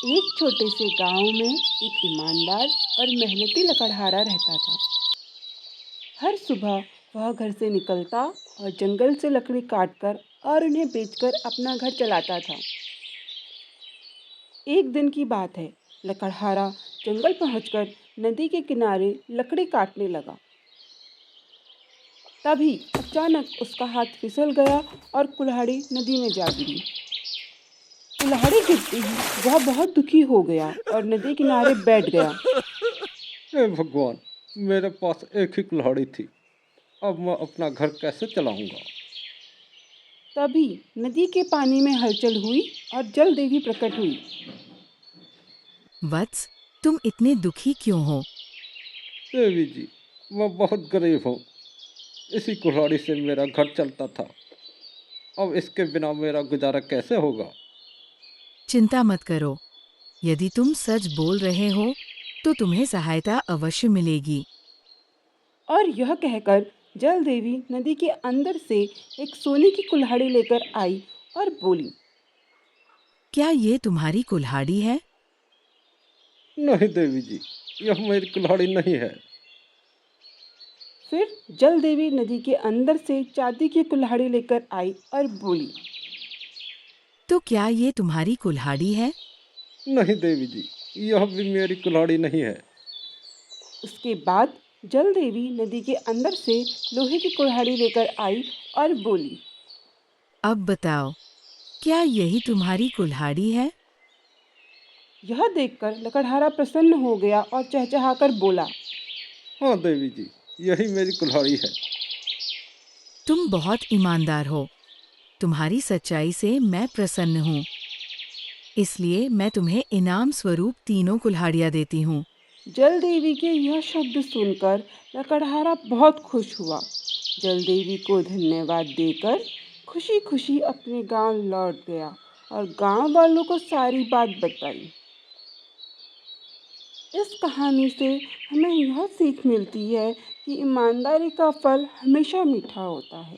एक छोटे से गांव में एक ईमानदार और मेहनती लकड़हारा रहता था। हर सुबह वह घर से निकलता और जंगल से लकड़ी काटकर और उन्हें बेचकर अपना घर चलाता था। एक दिन की बात है, लकड़हारा जंगल पहुंचकर नदी के किनारे लकड़ी काटने लगा। तभी अचानक उसका हाथ फिसल गया और कुल्हाड़ी नदी में जा गिरी। कुल्हाड़ी गिरते ही वह बहुत दुखी हो गया और नदी किनारे बैठ गया। हे भगवान, मेरे पास एक ही कुल्हाड़ी थी। अब मैं अपना घर कैसे चलाऊंगा? तभी नदी के पानी में हलचल हुई और जल देवी प्रकट हुई। वत्स, तुम इतने दुखी क्यों हो? देवी जी, मैं बहुत गरीब हूँ। इसी कुल्हाड़ी से मेरा घर चलता था। अब इसके बिना मेरा गुजारा कैसे होगा? चिंता मत करो। यदि तुम सच बोल रहे हो, तो तुम्हें सहायता अवश्य मिलेगी। और यह कहकर जल देवी नदी के अंदर से एक सोने की कुल्हाड़ी लेकर आई और बोली। क्या ये तुम्हारी कुल्हाड़ी है? नहीं देवी जी, यह मेरी कुल्हाड़ी नहीं है। फिर जल देवी नदी के अंदर से चांदी की कुल्हाड़ी लेकर आई और बोली। तो क्या ये तुम्हारी कुल्हाड़ी है? नहीं देवी जी, यह भी मेरी कुल्हाड़ी नहीं है। उसके बाद जल देवी नदी के अंदर से लोहे की कुल्हाड़ी लेकर आई और बोली। अब बताओ, क्या यही तुम्हारी कुल्हाड़ी है? यह देखकर लकड़हारा प्रसन्न हो गया और चहचहाकर बोला। हाँ देवी जी, यही मेरी कुल्हाड़ी है। तुम बहुत ईमानदार हो। तुम्हारी सच्चाई से मैं प्रसन्न हूँ। इसलिए मैं तुम्हें इनाम स्वरूप तीनों कुल्हाड़ियाँ देती हूँ। जल देवी के यह शब्द सुनकर लकड़हारा बहुत खुश हुआ। जल देवी को धन्यवाद देकर खुशी खुशी अपने गांव लौट गया और गांव वालों को सारी बात बताई। इस कहानी से हमें यह सीख मिलती है कि ईमानदारी का फल हमेशा मीठा होता है।